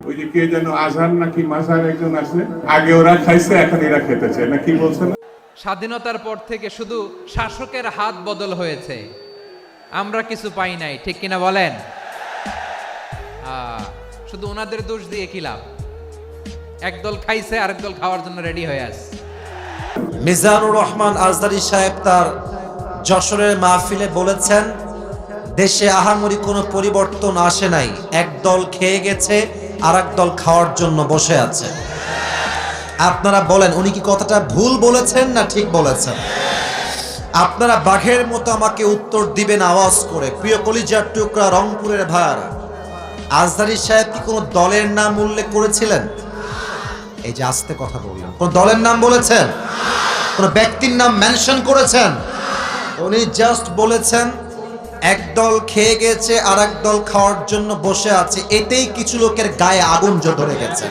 ওই যে কে যেন আজহার নাকি মাজার একজন আছে, আগে ওরা খাইছে এখন এরা খেতে চায় না, কি বলছেন? স্বাধীনতার পর থেকে শুধু শাসকের হাত বদল হয়েছে, আমরা কিছু পাই নাই, ঠিক কিনা বলেন? শুধু ওনাদের দোষ দিয়ে কি লাভ? একদল খাইছে আরেক দল খাওয়ার জন্য রেডি হয়ে আছে। মিজানুর রহমান আজদারী সাহেব তার যশোরের মাহফিলে বলেছেন, দেশে আহামরি কোনো পরিবর্তন আসে নাই, একদল খেয়ে গেছে আর দল খাওয়ার জন্য বসে আছে। আপনারা বলেন উনি কি কথাটা ভুল বলেছেন না ঠিক বলেছেন? আপনারা বাঘের মতো আমাকে উত্তর দিবেন আওয়াজ করে। প্রিয় কলিজার টুকরা রংপুরের ভাইয়ারা, আজদারী সাহেব কি কোনো দলের নাম উল্লেখ করেছিলেন? এই যে আস্তে কথা বললাম, কোন দলের নাম বলেছেন? কোন ব্যক্তির নাম মেনশন করেছেন? উনি জাস্ট বলেছেন একদল খেয়ে গেছে আর দল খাওয়ার জন্য বসে আছে, এতেই কিছু লোকের গায়ে আগুন ধরে গেছে।